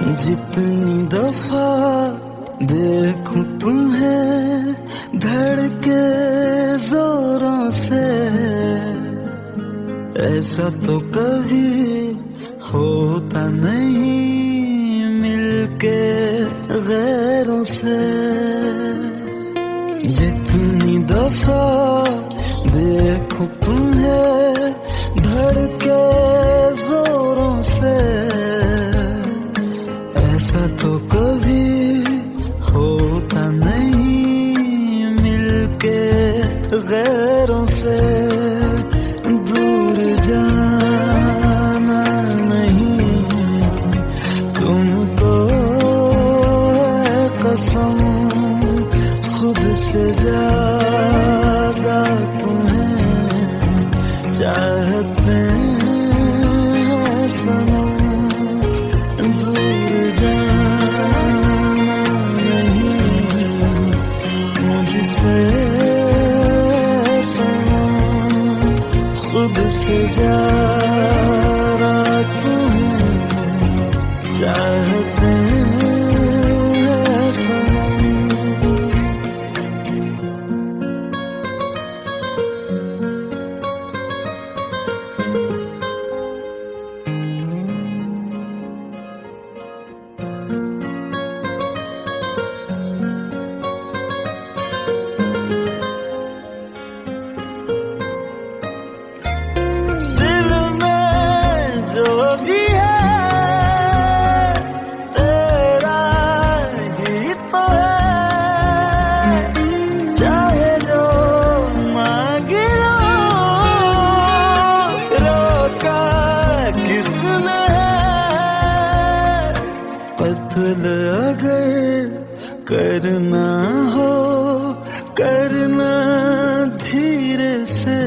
जितनी दफा देखूं तुम्हें धड़के जोरों से, ऐसा तो कभी होता नहीं मिलके गैरों से। जितनी दफा देखूं तुम्हें धड़के जोरों से, ऐसा तो कभी होता नहीं मिलके गैरों से। दूर जाना नहीं तुमको है कसम, खुद से ज्यादा तुम्हें चाहते हैं सनम। दूर जाना नहीं मुझसे सनम, खुद से ज्यादा तुम्हें चाहते हैं सनम। कत्ल अगर करना हो करना धीरे से,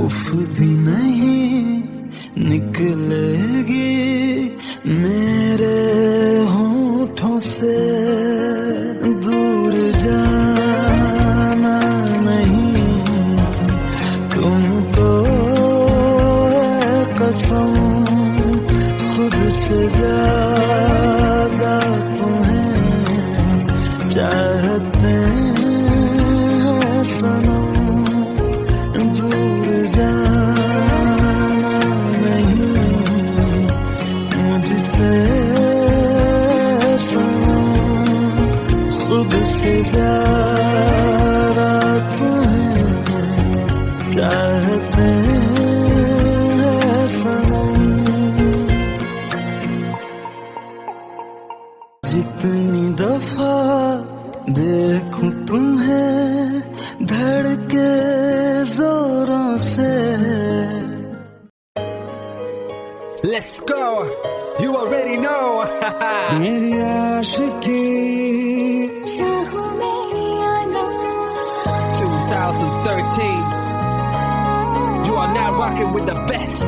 उफ भी नहीं निकलेगी मेरे होठों से। दूर जाना नहीं तुमको है कसम, खुद से ज्यादा तुम्हें चाहते हैं सनम। दूर जाना नहीं मुझसे सनम, खुद से ज्यादा तुम्हें चाहते हैं सनम। जितनी दफा देखूं तुम्हें धड़के जोरों से। Let's go, you already know. मेरी आशिकी 2013, you are now rocking with the best.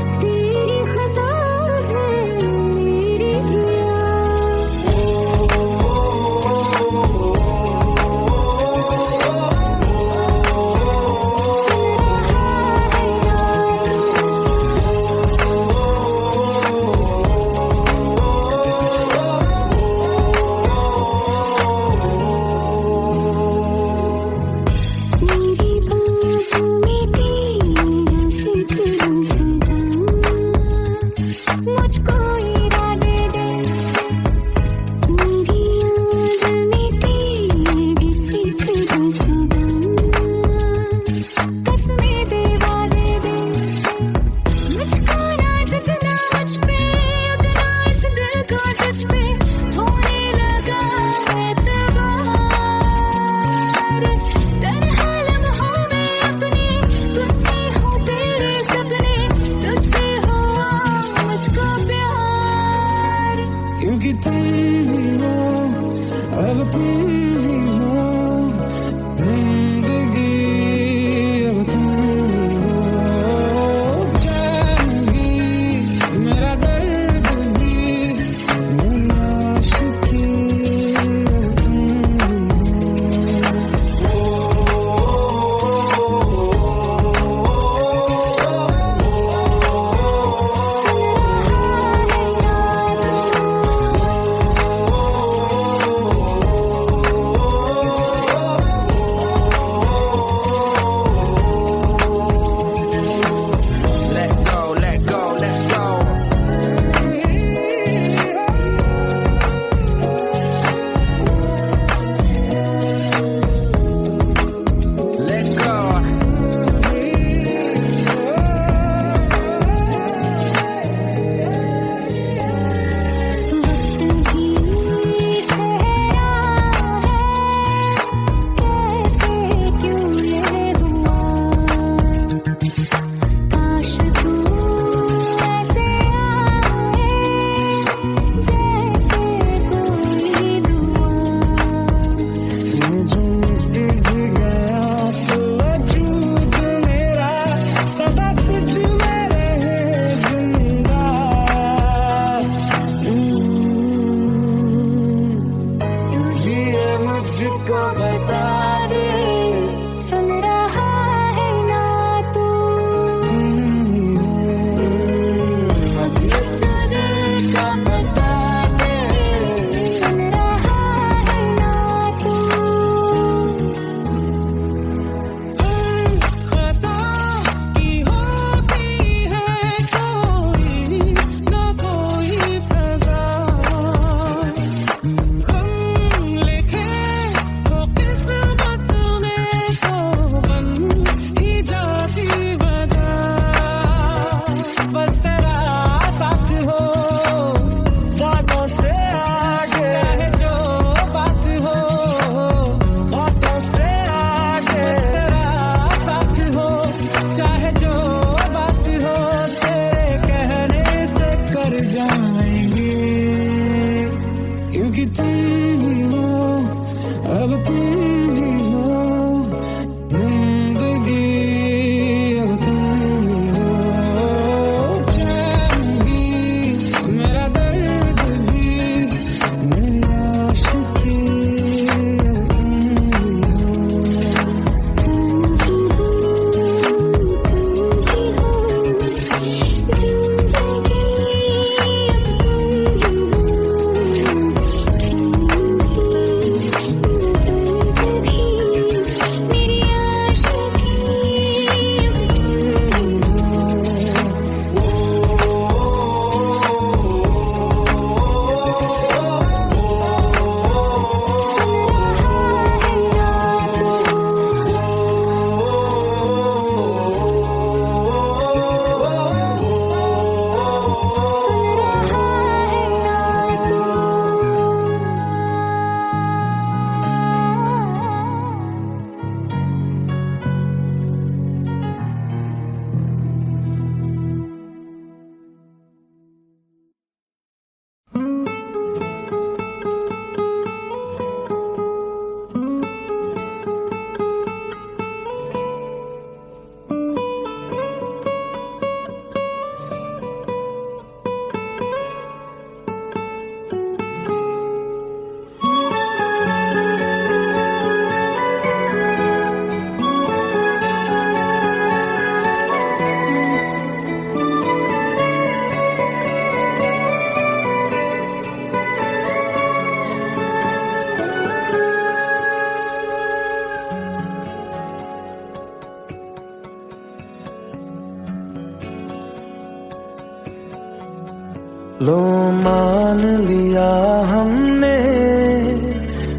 लो मान लिया हमने,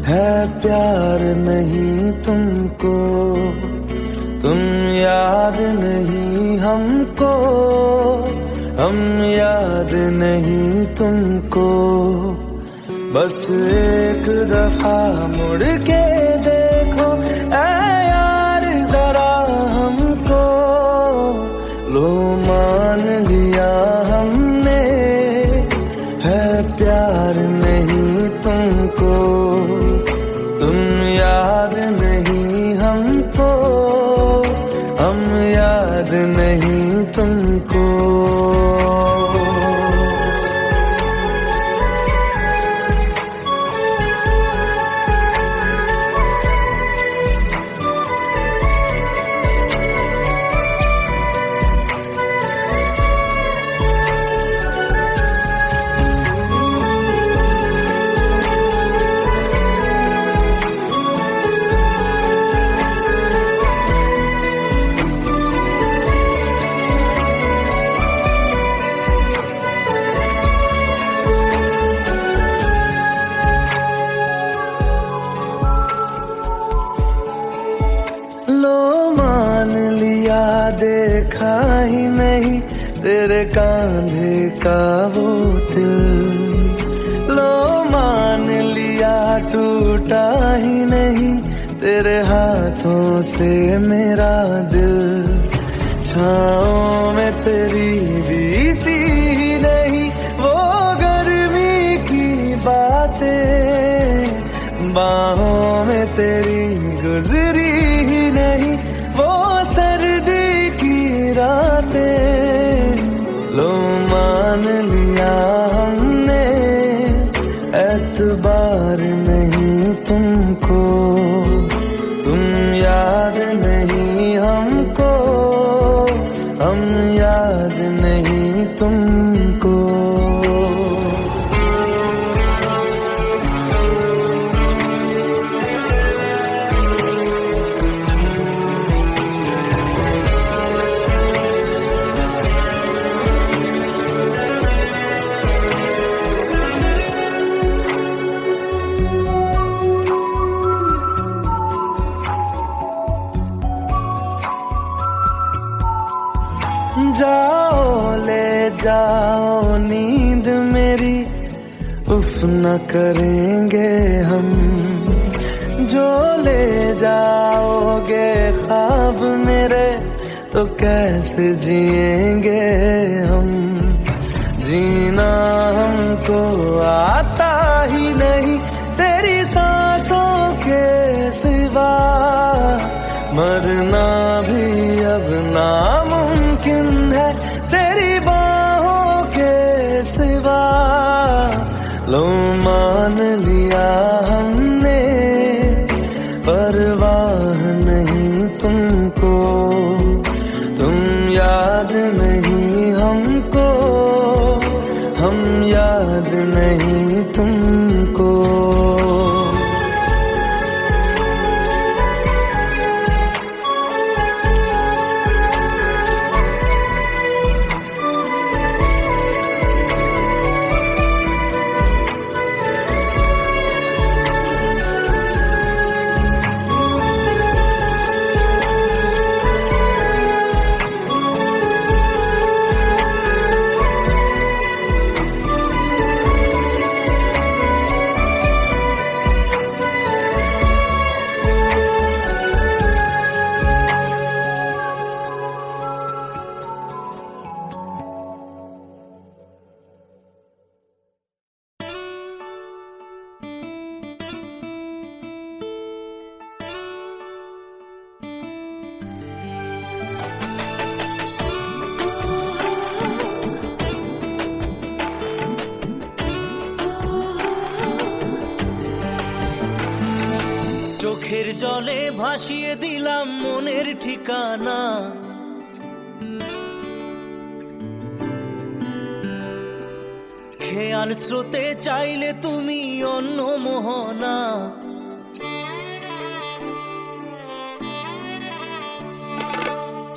है प्यार नहीं तुमको, तुम याद नहीं हमको, हम याद नहीं तुमको। बस एक दफा मुड़ के देखो ऐ यार जरा हमको, लो मान लिया हमने, है प्यार नहीं तुमको, तुम याद नहीं हमको, हम याद नहीं तुमको। लो मान लिया देखा ही नहीं तेरे कांधे का वो दिल, लो मान लिया टूटा ही नहीं तेरे हाथों से मेरा दिल। छाँव में तेरी बीती ही नहीं वो गर्मी की बातें, बाहों में तेरी गुजरी ही नहीं वो सर्दी की रातें। लो मान लिया हमने, एतबार नहीं तुमको, तुम याद नहीं हमको, हम याद नहीं तुमको। जाओ ले जाओ नींद मेरी, उफ न करेंगे हम, जो ले जाओगे ख्वाब मेरे तो कैसे जिएंगे हम। जीना हमको आता ही नहीं तेरी सांसों के सिवा, मरना भी अब नामुमकिन है तेरी बाहों के सिवा। लो मान लिया हमने, परवाह नहीं तुमको, तुम याद नहीं हमको, हम याद नहीं तुमको। চোখের জলে ভাসিয়ে দিলাম মনের ঠিকানা, খেয়াল স্রোতে চাইলে তুমি অন্য মোহনা।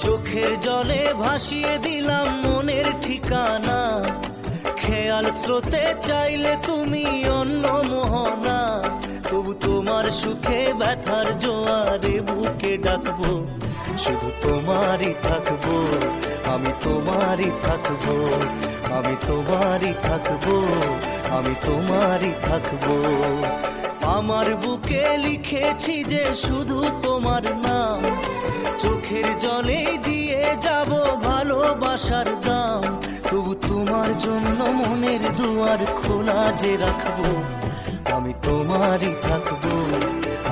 চোখের জলে ভাসিয়ে দিলাম মনের ঠিকানা, খেয়াল স্রোতে চাইলে তুমি অন্য মোহনা, তবু তোমার সুখে ব্যথার জোয়ারে বুকে ডাকবো, শুধু তোমারই থাকবো, আমি তোমারই থাকবো, আমি তোমারই থাকবো, আমি তোমারই থাকবো। আমার বুকে লিখেছি যে শুধু তোমার নাম, চোখের জলে দিয়ে যাব ভালোবাসার দাম, তবু তোমার জন্য মনের দুয়ার খোলা যে রাখবো, আমি তোমারই থাকবো,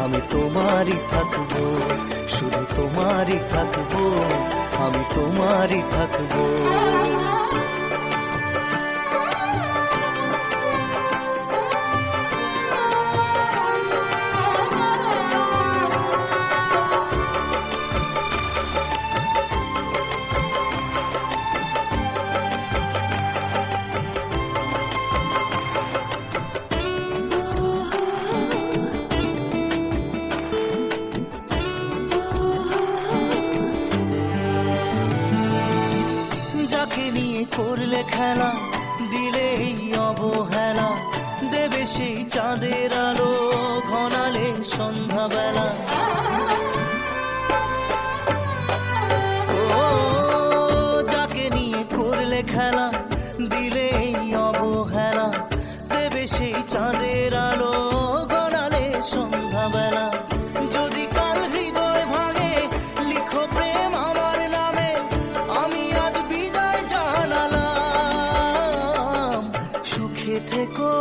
আমি তোমারই থাকবো, শুধু তোমারই থাকবো, আমি তোমারই থাকবো। যাকে নিয়ে করলে খেলা, দিলে এই অবহেলা, দেবে সেই চাঁদের আলো ঘনালে সন্ধ্যাবেলা। ও যাকে নিয়ে করলে খেলা, দিলে এই অবহেলা, দেবে সেই চাঁদের আলো ঘনালে সন্ধ্যাবেলা। যদি কাল হৃদয় ভাঙে লিখো প্রেম আমার নামে, আমি আজ বিদায় জানালাম। সুখে থেকো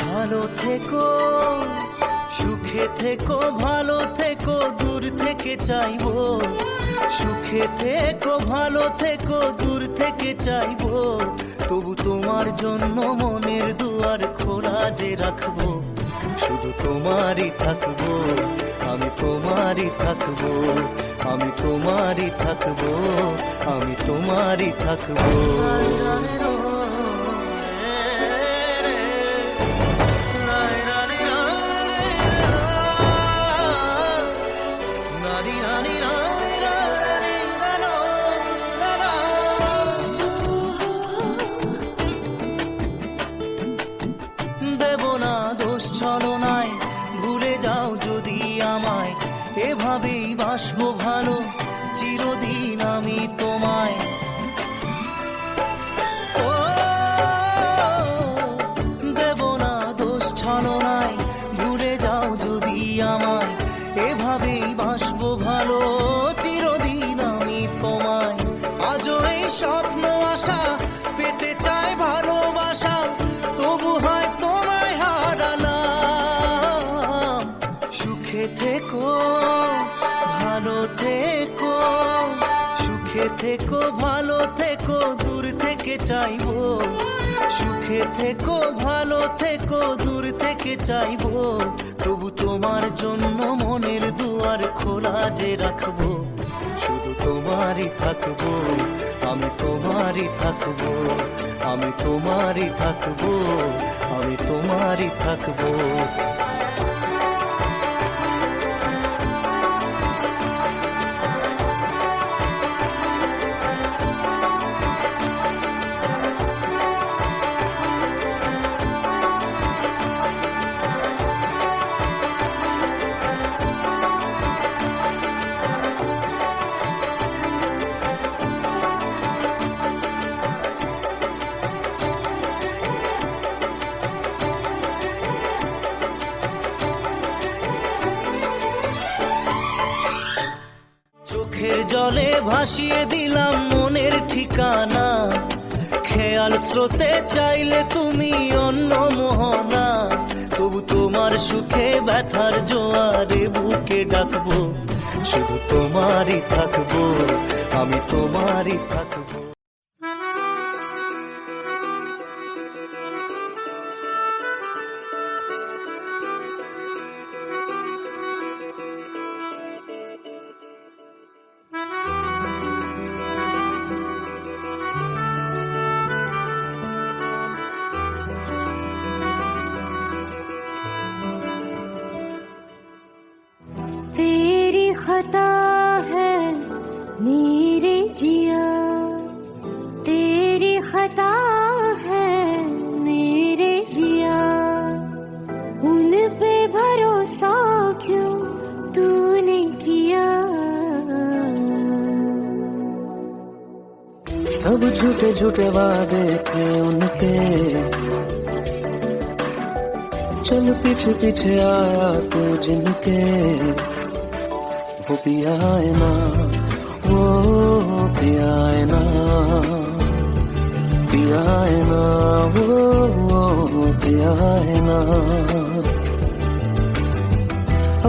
ভালো থেকো, সুখে থেকো ভালো থেকো, দূর থেকে চাইবো, সুখে থেকো ভালো থেকো, দূর থেকে চাইবো, তবু তোমার জন্য মনের দুয়ার খোলা যে রাখবো, শুধু তোমারই থাকবো, আমি তোমারই থাকবো, আমি তোমারই থাকবো, আমি তোমারই থাকবো। দেব না দোষ ছলনায়, ভুলে যাও যদি আমায়, এভাবেই বাসবো ভালো চিরদিন আমি তোমায়। ও দেব না দোষ ছলনায়, ভুলে যাও যদি আমায়, এভাবেই বাসবো ভালো চিরদিন আমি তোমায়। আজও এই স্বপ্ন আশা পেতে চাই ভালোবাসা, তবু হয় তোমায় হারালাম। সুখে থেকো ভালো থেকো, সুখে থেকো ভালো থেকো, দূর থেকে চাইবো, সুখে থেকো ভালো থেকো, দূর থেকে চাইবো, তবু তোমার জন্য মনের দুয়ার খোলা যে রাখবো, শুধু তোমারই থাকবো, আমি তোমারই থাকবো, আমি তোমারই থাকবো, আমি তোমারই থাকবো। চোখের জলে ভাসিয়ে দিলাম মনের ঠিকানা, খেয়াল স্রোতে চাইলে তুমি অন্য মোহনা, তবু তোমার সুখে ব্যথার জোয়ারে বুকে ডাকবো, শুধু তোমারই থাকবো, আমি তোমারই থাকবো। तेरी खता है मेरे जिया, सब झूठे झूठे वादे थे उनके, चल पीछे पीछे आया तू जिनके, वो पिया है ना, वो पिया है ना, पिया है ना, वो पिया है ना।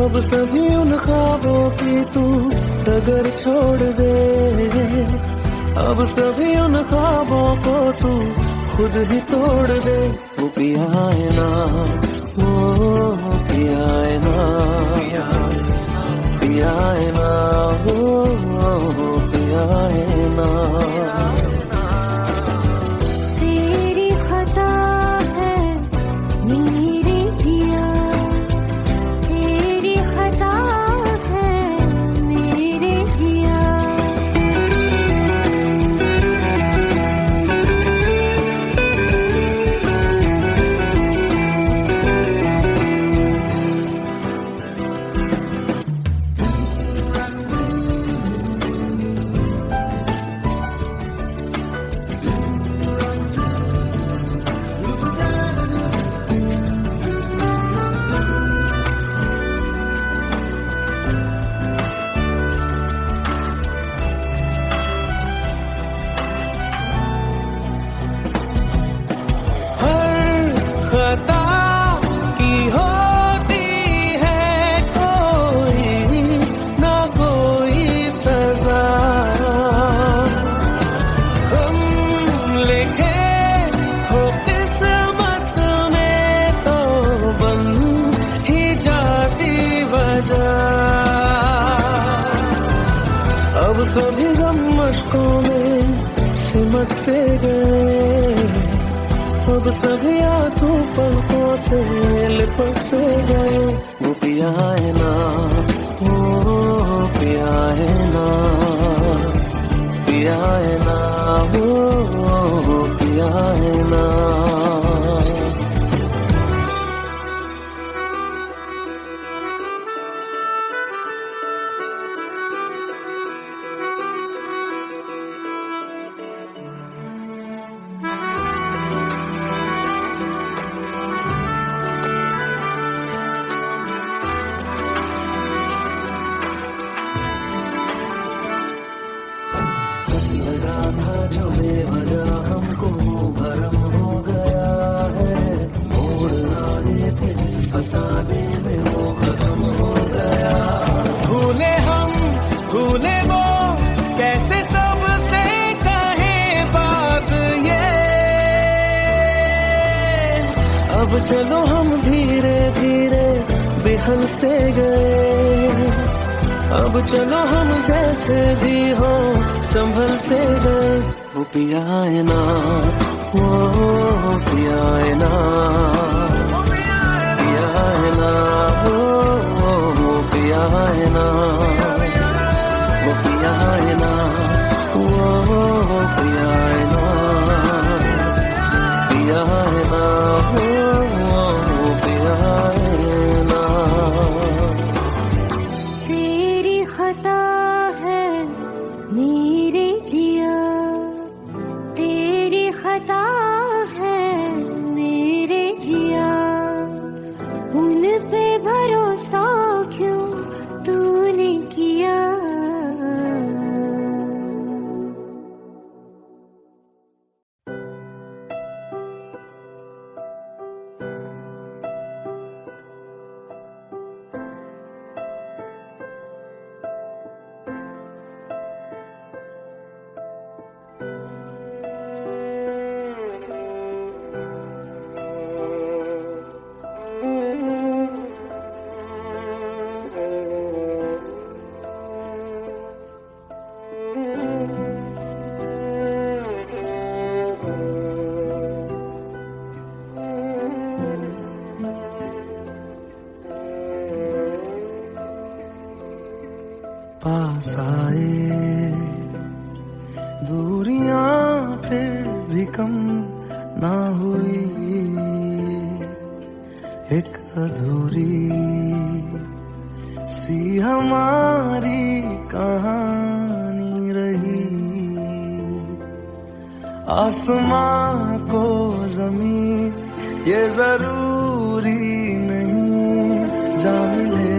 अब सभी उन ख्वाबों की तू डगर छोड़ दे, अब सभी उन ख्वाबों को तू खुद ही तोड़ दे। वो पिया है ना, वो पिया है ना, पिया है ना, वो पिया है ना। तेरी खता है मेरे जिया, तेरी खता है मेरे जिया। खता की होती है कोई ना कोई सजा, हम लिखे हो किस्मत में तो बन ही जाती वजह। अब कभी गम मशकों में सिमट से गए, अब सभी आंसू पलकों से लिपट से गए। वो पिया है ना, वो पिया है ना, पिया है ना, वो पिया है ना। लगा था जो बेवजह हमको भरम हो गया है, मोड़ आए थे जिस फसाने में वो खत्म हो गया। भूले हम भूले वो कैसे सबसे कहे बात ये, अब चलो हम धीरे धीरे बिहल से गए, अब चलो हम जैसे भी हो संभल से गए। वो पिया है ना, वो पिया है ना, पिया है ना, वो पिया है ना, वो पिया है ना, वो पिया है ना, पिया है ना, वो पिया है ना। तेरी खता है मेरे जिया, तेरी खता है मेरे जिया। उन पे भरोसा क्यों तूने किया। पास आए दूरियां फिर भी कम ना हुई, एक अधूरी सी हमारी कहानी रही। आसमां को जमीन ये जरूरी नहीं, जा मिले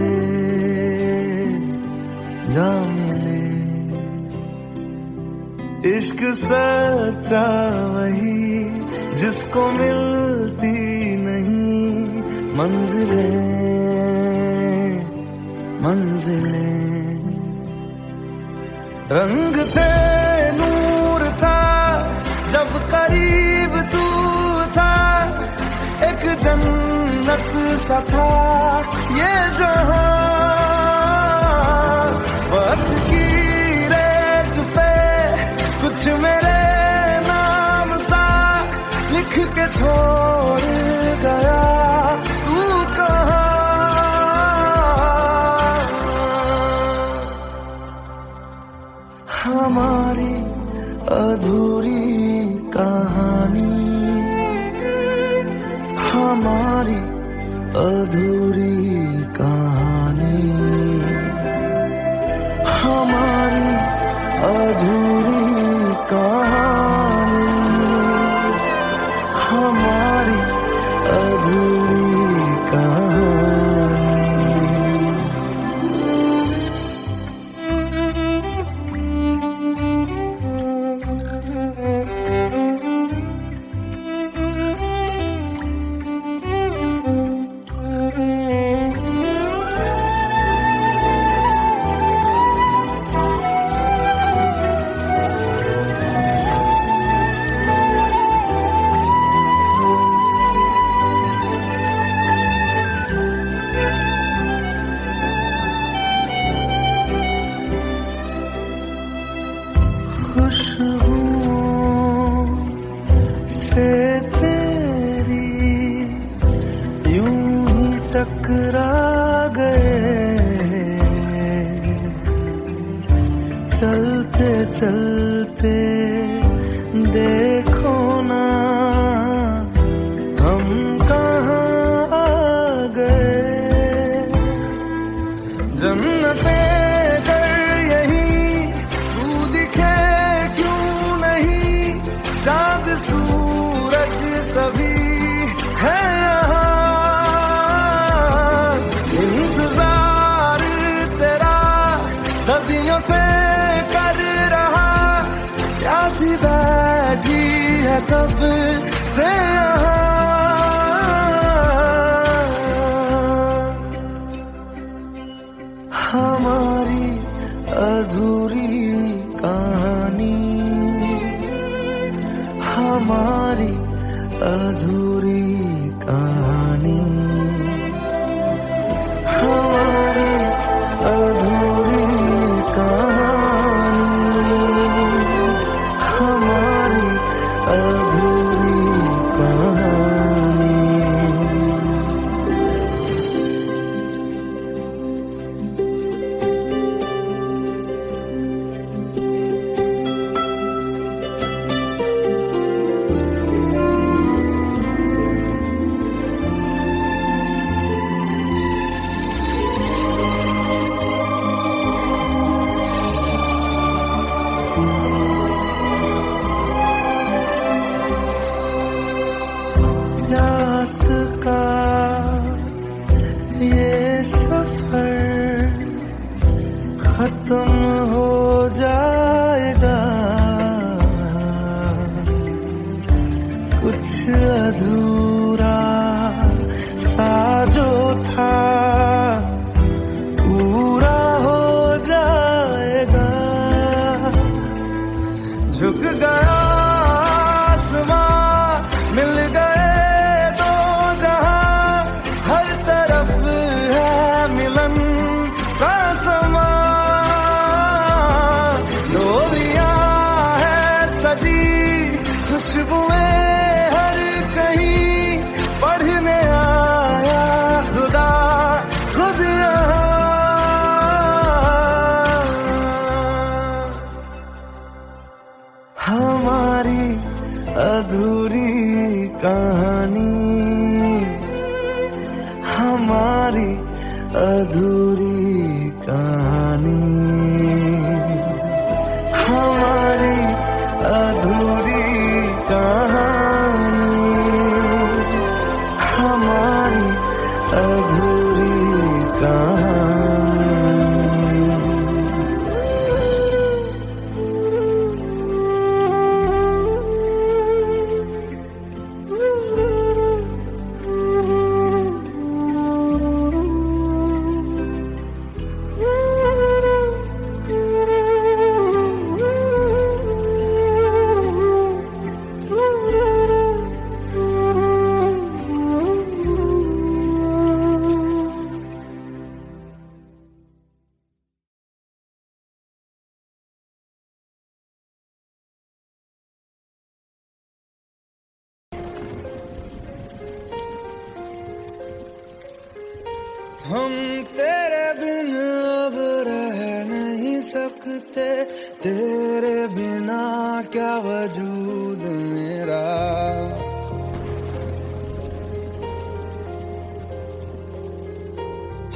जा मिले। इश्क सच्चा वही जिसको मिलती नहीं मंजिलें मंजिलें। रंग थे नूर था जब करीब तू था, एक जन्नत सा था ये जहां। वक्त की रेत पे कुछ मेरे नाम सा लिख के छोड़ गया तू कहाँ। हमारी अधूरी कहानी, हमारी अधूरी कहानी, हमारी अधूरी कहानी, हमारी अधूरी कहानी। खुशबुओं से तेरी यूं ही टकरा गए, चलते चलते देखो ना हम कहाँ आ गए। जन्नते चाँद सूरज सभी है यहाँ, इंतजार तेरा सदियों से कर रहा, प्यासी बैठी है कब से यहाँ। हमारी अधूरी कहानी, हमारी अधूरी कहानी, हमारी अधूरी कहानी, हमारी अधूरी कहानी। प्यास का ये सफर खत्म हो जाएगा, कुछ अधूरा सा जो था पूरा हो जाएगा। झुक गया आसमां, मिल गए दो जहां, हर तरफ है मिलन का समा। डोलियां है सजी खुशबुएं हर कहीं, पढ़ने आया खुदा खुद यहाँ। हमारी अधूरी कहानी, हमारी अधूरी कहानी, हमारी अधूरी हम तेरे बिन अब रह नहीं सकते, तेरे बिना क्या वजूद मेरा।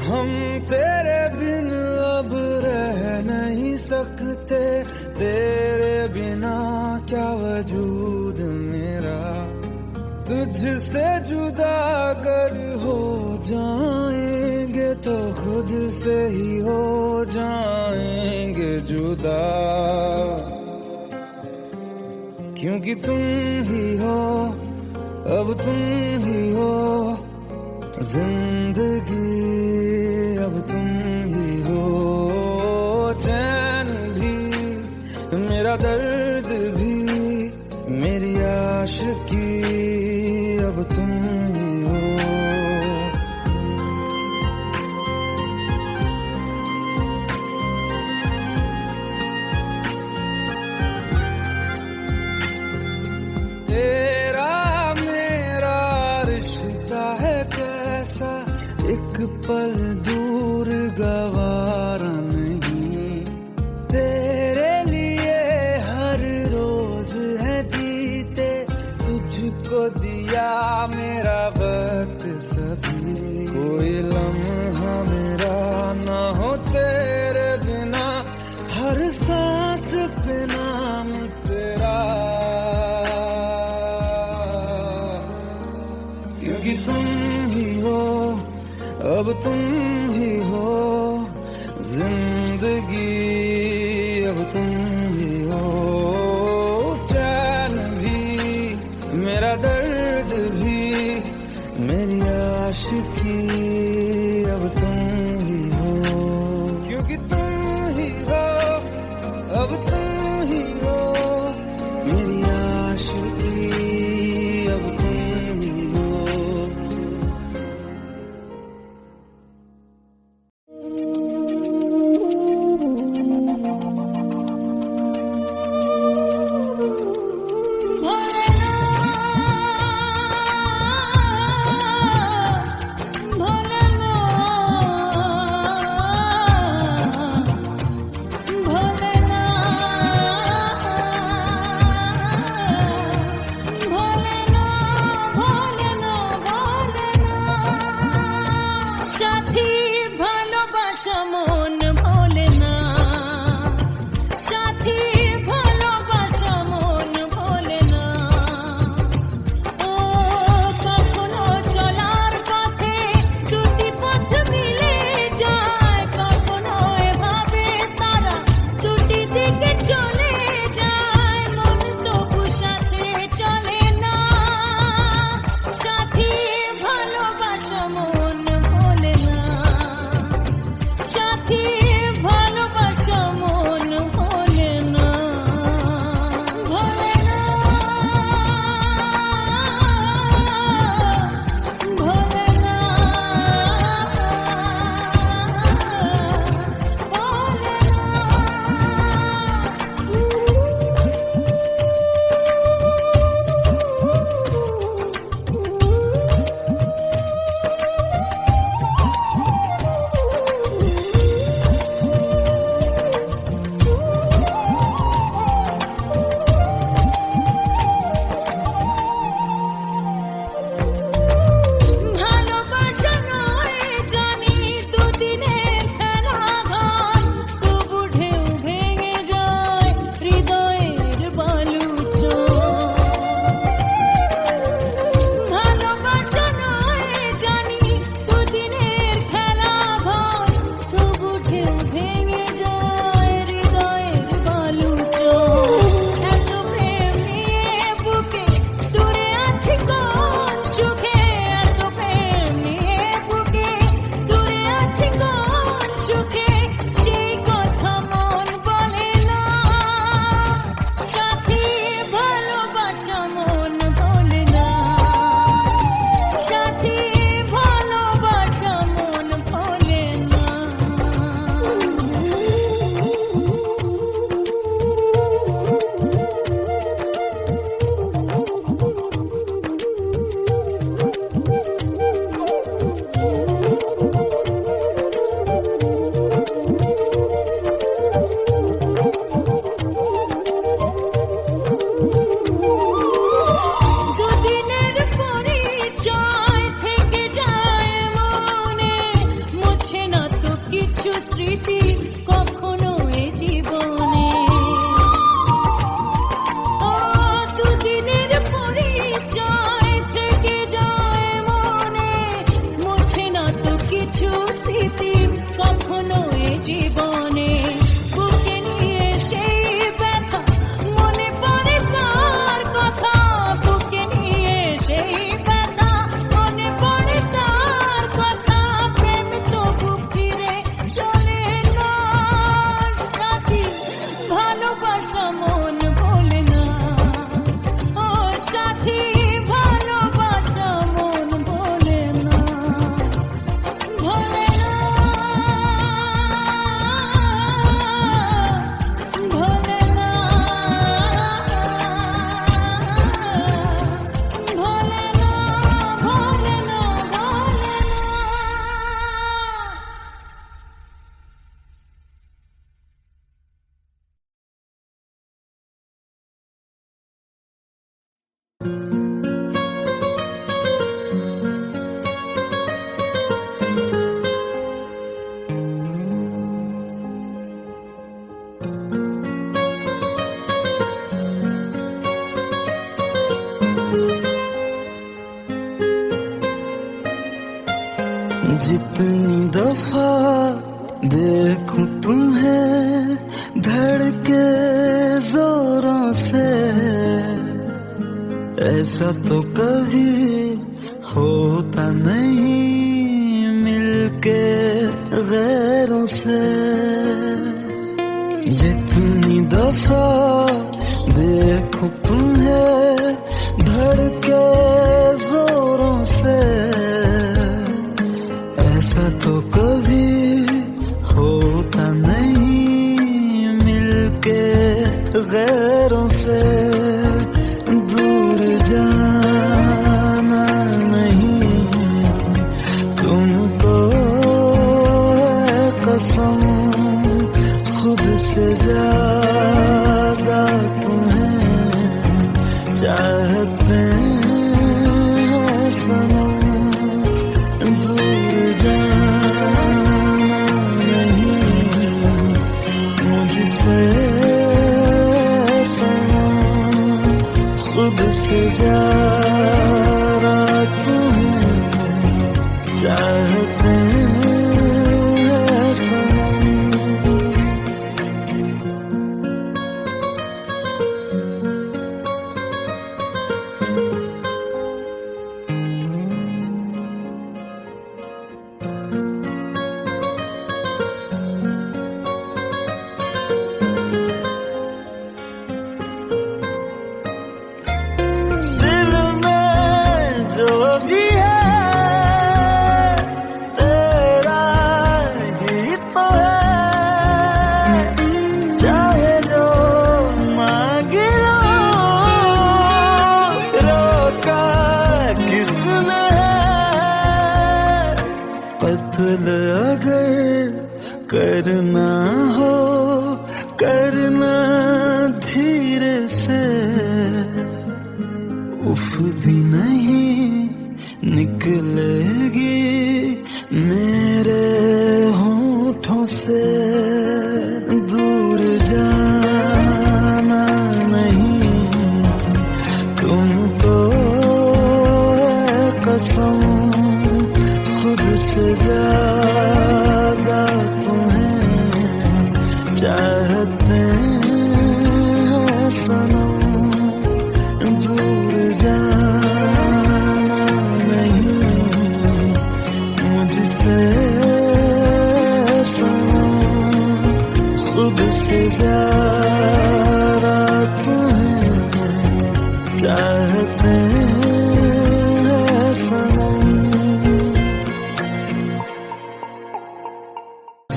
हम तेरे बिन अब रह नहीं सकते, तेरे बिना क्या वजूद मेरा। तुझसे जुदा अगर हो जाएंगे तो खुद से ही हो जाएंगे जुदा, क्योंकि तुम ही हो, अब तुम ही हो जिंदगी, अब तुम ही हो चैन भी, मेरा दर्द भी, मेरी आशिकी, अब तुम ही हो। तेरा मेरा रिश्ता है कैसा, एक पल दूर गवारा नहीं। तेरे लिए हर रोज है जीते, तुझको दिया मेरा वक्त सभी। कोई लम्हा मेरा ना हो तेरे बिना, हर सांस पे नाम तेरा, क्योंकि तुम ही हो, अब तुम ही हो जिंदगी, अब तुम ही हो चैन भी, मेरा दर्द भी, मेरी आशिकी, अब तुम ही हो, क्योंकि तुम ही हो, अब तुम ही हो मेरी आशिकी, अब तुम ही हो। जितनी दफा देखूं तुम्हें धड़के जोरों से, ऐसा तो कभी होता नहीं मिलके गैरों से। जितनी दफा देखूं तुम्हें धड़के जोरों से, ऐसा तो कभी होता नहीं मिलके गैरों से। दूर जाना नहीं तुमको है कसम, खुद से ज्यादा तुम्हें चाहते हैं सनम। दूर जाना नहीं मुझसे सनम, खुद से ज्यादा तुम्हें चाहते हैं सनम। कत्ल अगर करना हो करना धीरे से, उफ भी नहीं निकलेगी मेरे होठों से। दूर जाना नहीं तुमको है कसम, खुद से ज्यादा तुम्हें चाहते हैं सनम। दूर जाना नहीं मुझसे सनम, खुद से ज्यादा तुम्हें चाहते हैं सनम।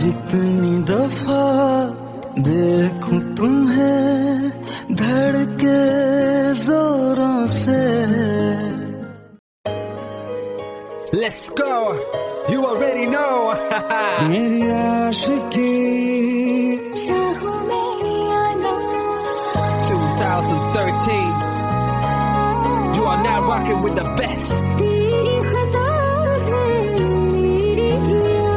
जितनी दफा देखूं तुम्हें धड़के जोरों से। Let's go. You already know. मेरी आशिकी चाहो मेरी आना, 2013. You are now rocking with the best. तेरी खता है मेरी जिया।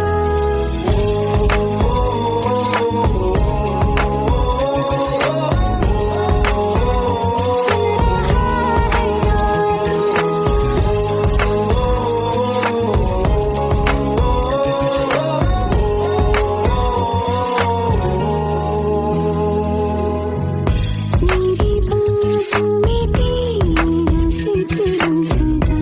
मेरी बाहों में तेरा फिक्र सदा,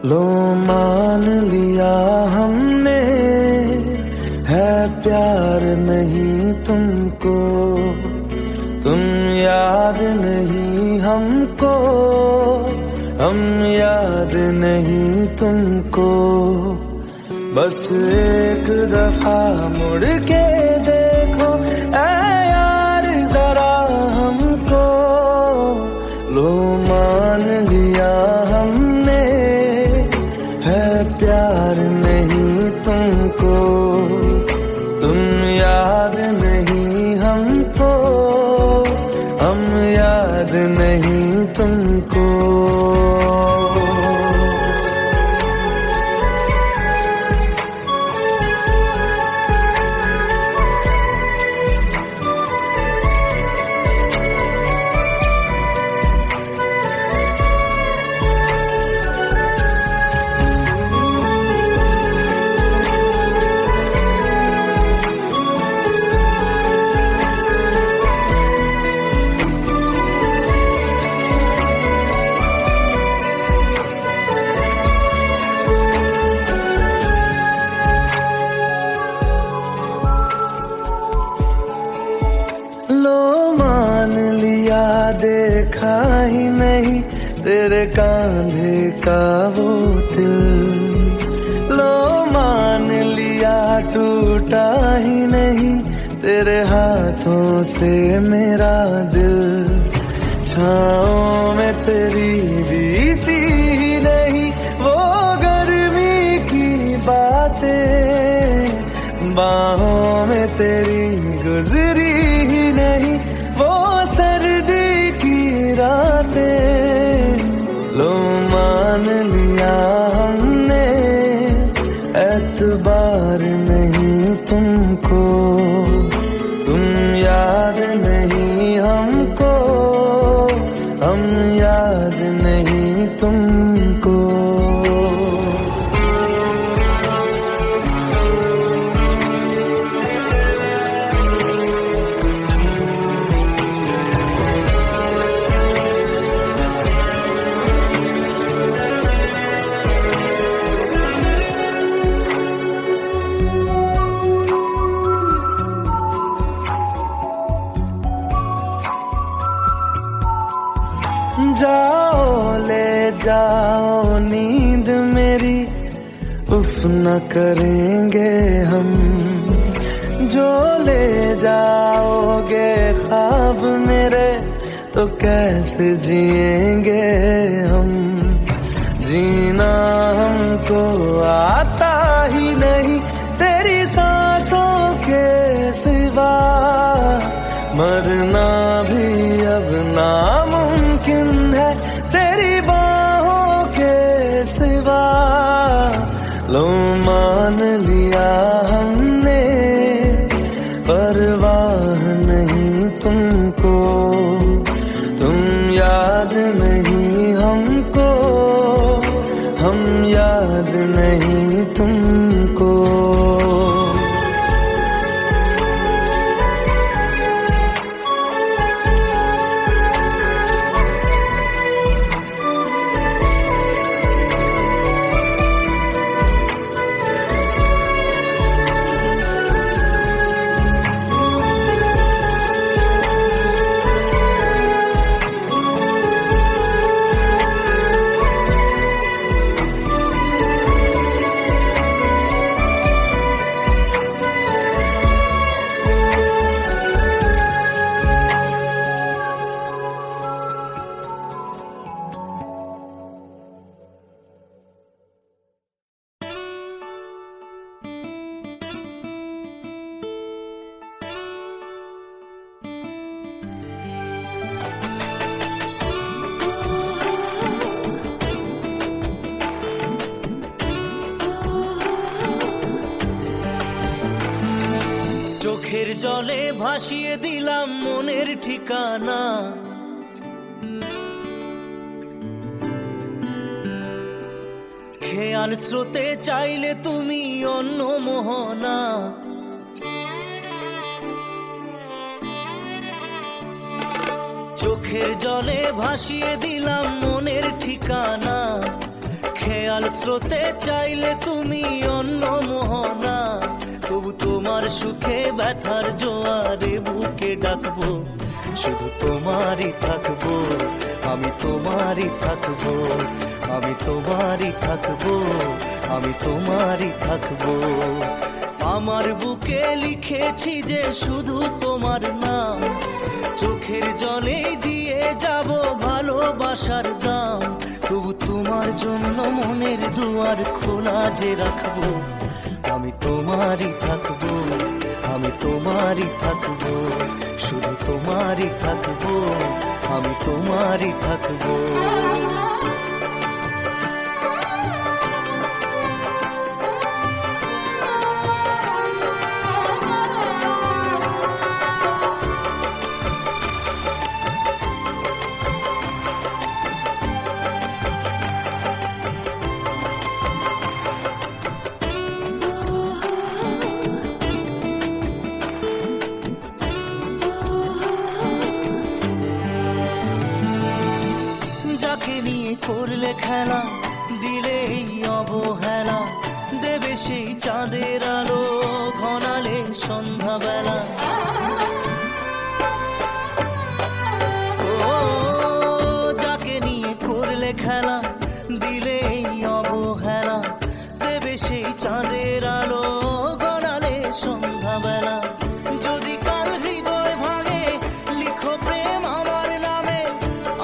लो मान लिया हमने है प्यार नहीं तुमको, तुम याद नहीं हमको, हम याद नहीं तुमको। बस एक दफा मुड़ के देखो ऐ यार जरा हमको, लो मान लिया हमने है प्यार नहीं तुमको, तुम याद नहीं हमको, हम याद नहीं तुमको। लो मान लिया देखा ही नहीं तेरे कांधे का वो दिल, लो मान लिया टूटा ही नहीं तेरे हाथों से मेरा दिल। छाँव में तेरी बीती ही नहीं वो गर्मी की बातें, बाहों में तेरी गुजरी ही नहीं वो सर्दी की रातें। लो मान लिया हमने एतबार नहीं तुमको, तुम याद नहीं हमको, हम याद नहीं तुमको। जाओ ले जाओ नींद मेरी, उफ न करेंगे हम, जो ले जाओगे ख्वाब मेरे तो कैसे जिएंगे हम। जीना हमको आता ही नहीं तेरी सांसों के सिवा, मरना भी अब नामुमकिन है तेरी बाहों के सिवा। लो मान लिया हमने परवाह नहीं तुमको, तुम याद नहीं हमको, हम याद नहीं तुमको। চোখের জলে ভাসিয়ে দিলাম মনের ঠিকানা, খেয়াল স্রোতে চাইলে তুমি অন্য মোহনা। চোখের জলে ভাসিয়ে দিলাম মনের ঠিকানা, খেয়াল স্রোতে চাইলে তুমি অন্য মোহনা, তবু তোমার সুখে ব্যথার জোয়ারে বুকে ডাকবো, শুধু তোমারই থাকবো, আমি তোমারই থাকবো, আমি তোমারই থাকবো, আমি তোমারই থাকবো। আমার বুকে লিখেছি যে শুধু তোমার নাম, চোখের জলে দিয়ে যাব ভালোবাসার দাম, তবু তোমার জন্য মনের দুয়ার খোলা যে রাখবো, আমি তোমারই থাকবো, আমি তোমারই থাকবো, শুধু তোমারই থাকবো, আমি তোমারই থাকবো। যাকে নিয়ে করলে খেলা, দিলে এই অবহেলা, দেবে সেই চাঁদের আলো ঘনালে সন্ধ্যাবেলা। ও যাকে নিয়ে করলে খেলা, দিলে এই অবহেলা, দেবে সেই চাঁদের আলো ঘনালে সন্ধ্যাবেলা। যদি কাল হৃদয় ভাঙে লিখো প্রেম আমার নামে,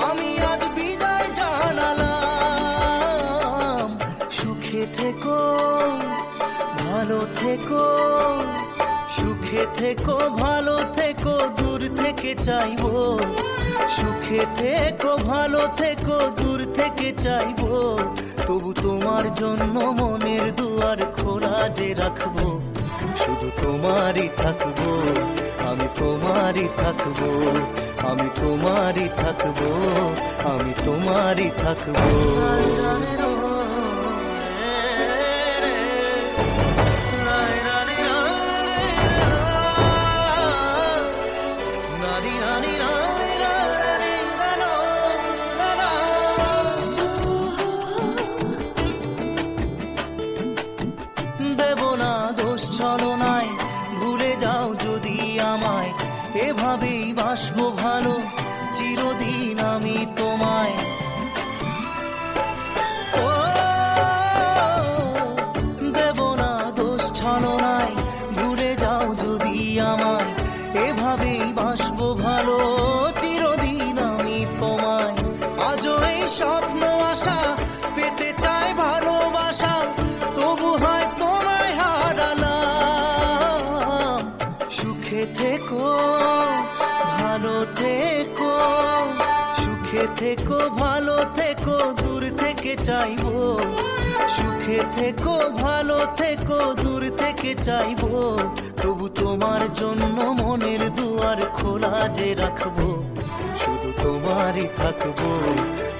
আমি আজ বিদায় জানালাম। সুখে থেকো ভালো থেকো, সুখে থেকো ভালো থেকো, দূর থেকে চাইবো, সুখে থেকো ভালো থেকো, দূর থেকে চাইবো, তবু তোমার জন্য মনের দুয়ার খোলা যে রাখবো, শুধু তোমারই থাকবো, আমি তোমারই থাকবো, আমি তোমারই থাকবো, আমি তোমারই থাকবো। দেব না দোষ ছলনায়, ভুলে যাও যদি আমায়, এভাবেই বাসবো ভালো চিরদিন আমি তোমায়। ও দেব না দোষ ছলনায়, ভুলে যাও যদি আমায়, এভাবেই বাসবো ভালো চিরদিন আমি তোমায়। আজও এই স্বপ্ন আশা পেতে চাই ভালোবাসা, তবু হয় তোমায় হারালাম। সুখে থেকো ভালো থেকো, সুখে থেকো ভালো থেকো, দূর থেকে চাইবো, সুখে থেকো ভালো থেকো, দূর থেকে চাইবো, তবু তোমার জন্য মনের দুয়ার খোলা যে রাখবো, শুধু তোমারই থাকবো,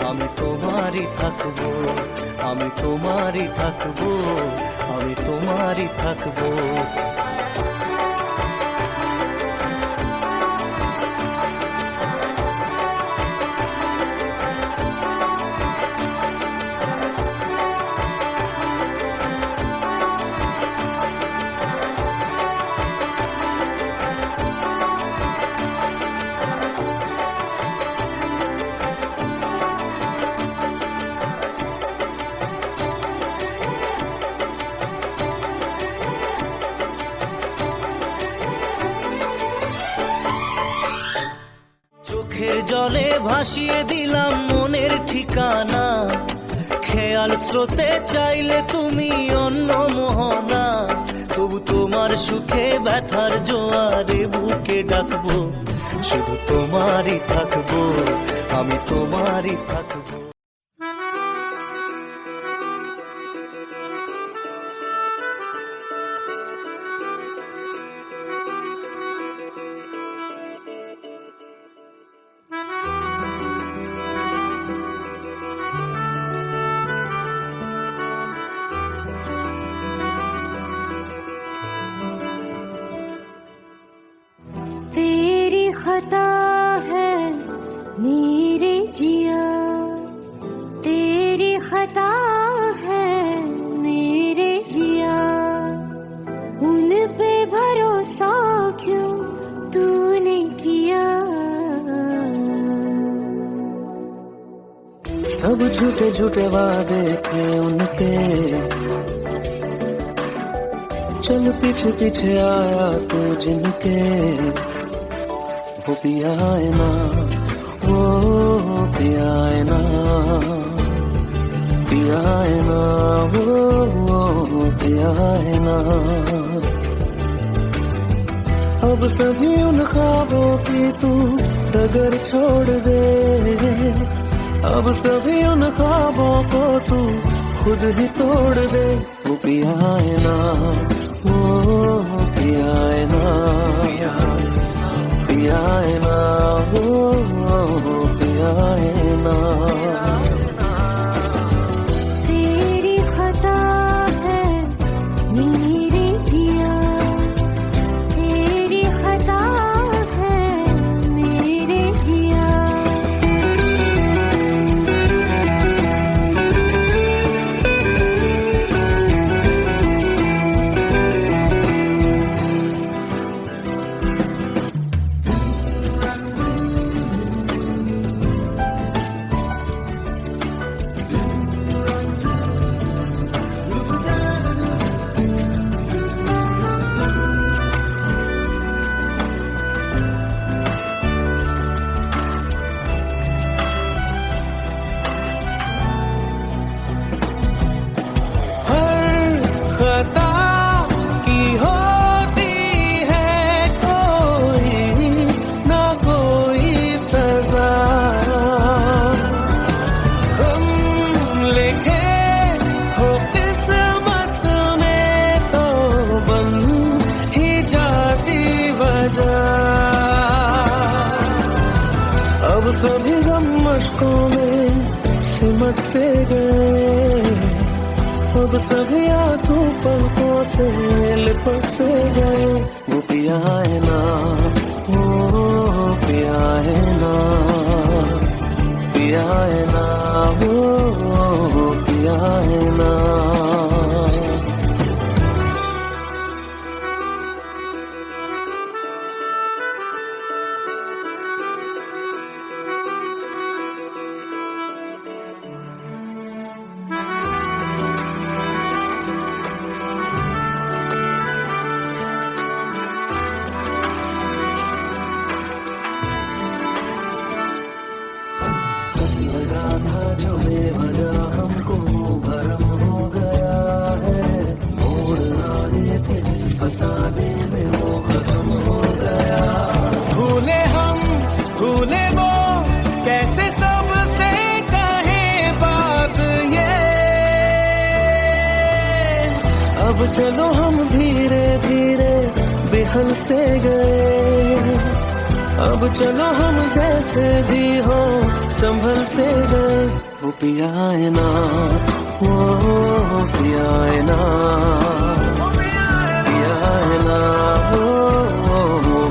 আমি তোমারই থাকবো, আমি তোমারই থাকবো, আমি তোমারই থাকবো। চোখের জলে ভাসিয়ে দিলাম মনের ঠিকানা, খেয়াল স্রোতে চাইলে তুমি অন্য মোহনা, তবু তোমার সুখে ব্যথার জোয়ারে বুকে ডাকবো, শুধু তোমারই থাকবো, আমি তোমারই থাকবো। तेरी खता है मेरे जिया, सब झूठे झूठे वादे थे उनके, चल पीछे पीछे आया तू जिनके, वो पिया है ना, वो पिया है ना, पिया है ना, वो पिया है ना। अब सभी उन ख्वाबों की तू डगर छोड़ दे, अब सभी उन ख्वाबों को तू खुद ही तोड़ दे। वो पिया है ना, वो पिया है ना, पिया है ना, वो पिया है ना। तेरी खता है मेरे जिया, तेरी खता है मेरे जिया। खता की होती है कोई ना कोई सजा, हम लिखे हो किस्मत में तो बन ही जाती वजह। अब सभी गम मशकों में सिमट से गए, अब सभी आंसू पलकों से लिपट से गए। वो पिया है ना, वो पिया है ना, पिया है ना, वो पिया है ना। लगा था जो बेवजह हमको भरम हो गया है, मोड़ आए थे जिस फसाने में वो खत्म हो गया। भूले हम भूले वो कैसे सबसे कहे बात ये, अब चलो हम धीरे धीरे बेहल से गए, अब चलो हम जैसे भी हो संभल से गए। वो पिया है ना, वो पिया है ना, पिया है ना, वो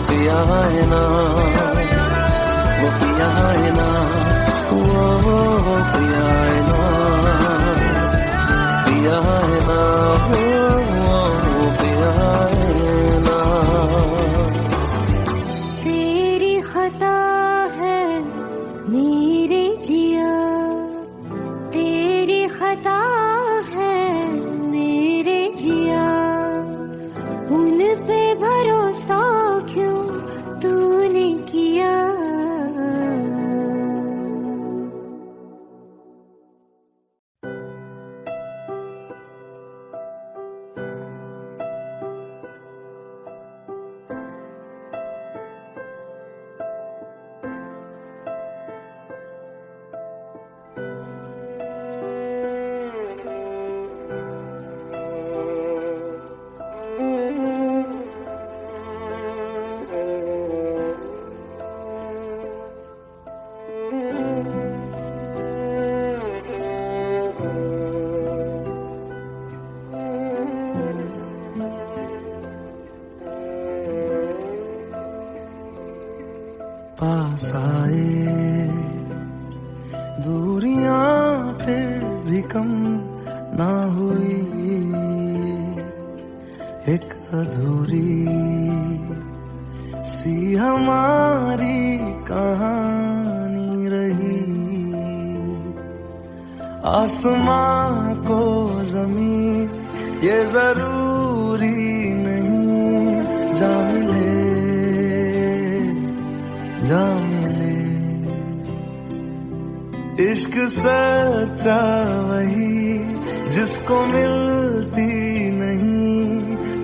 पिया है ना, वो पिया है ना, वो पिया है ना, पिया है ना, वो पिया है ना। तेरी खता है मेरे जिया, तेरी खता है मेरे जिया। उन पे भरोसा क्यों तूने किया। पास आए दूरियां फिर भी कम ना हुई, एक अधूरी सी हमारी कहानी रही। आसमां को जमीन ये जरूरी नहीं, जा मिले जा मिले। इश्क सच्चा वही जिसको मिलती नहीं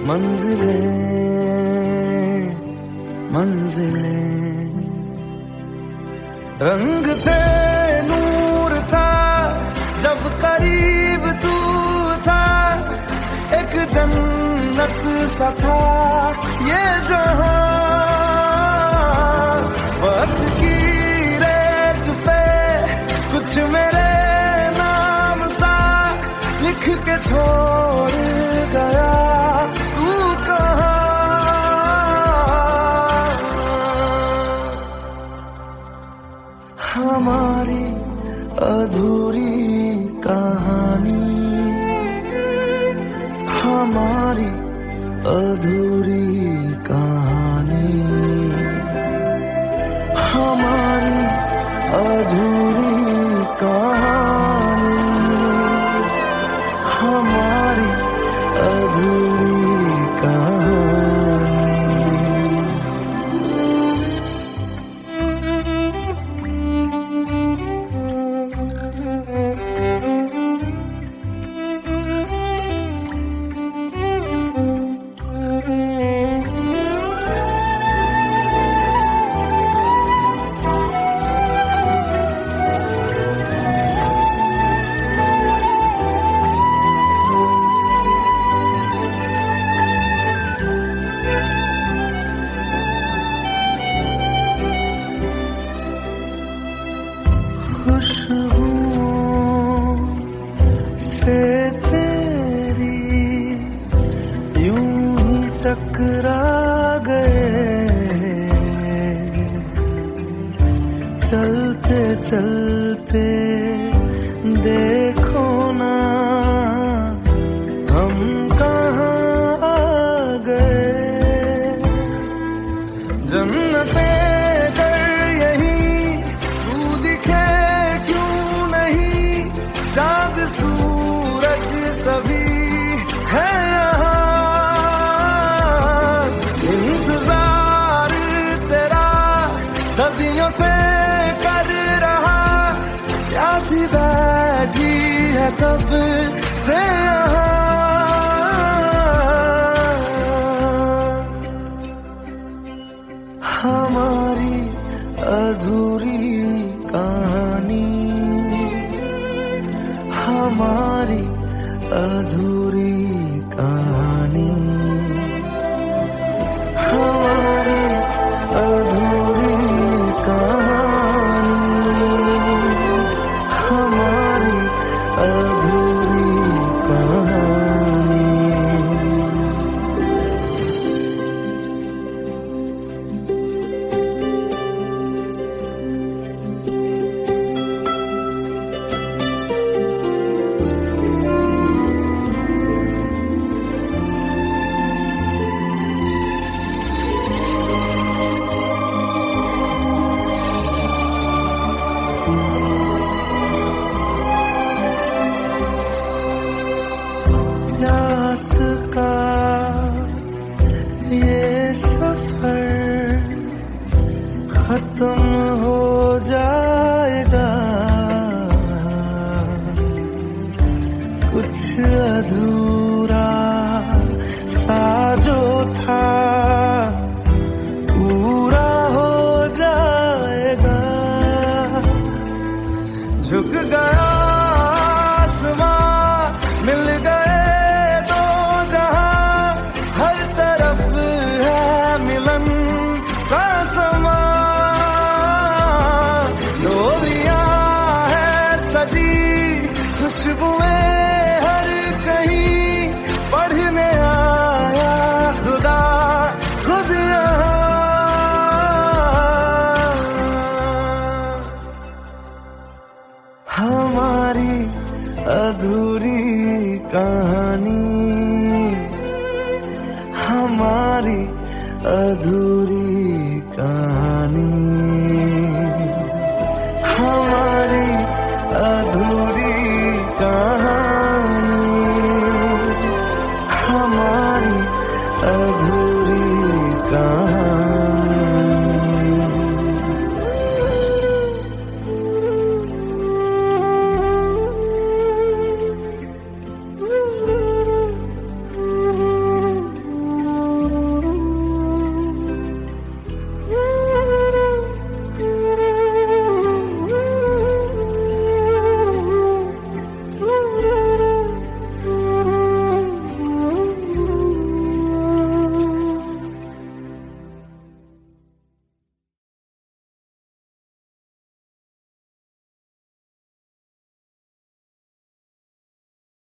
मंजिलें मंजिलें। रंग थे नूर था जब करीब तू था, एक जन्नत सा था ये जहां। वक्त की रेत पे कुछ मेरे नाम सा लिख के छोड़ गया तू कहाँ। हमारी अधूरी कहानी, हमारी अधूरी कहानी, हमारी अधूरी कहानी, हमारी अधूरी कहानी। खुशबुओं से तेरी यूं ही टकरा गए, चलते चलते देखो ना हम कहाँ आ गए। जन्नते चाँद सूरज सभी है यहाँ, इंतजार तेरा सदियों से कर रहा, प्यासी बैठी है कब से यहाँ। हमारी अधूरी कहानी, हमारी अधूरी कहानी, हमारी अधूरी कहानी, हमारी अधूरी कहानी। प्यास का ये सफर खत्म हो जाएगा, कुछ अधूरा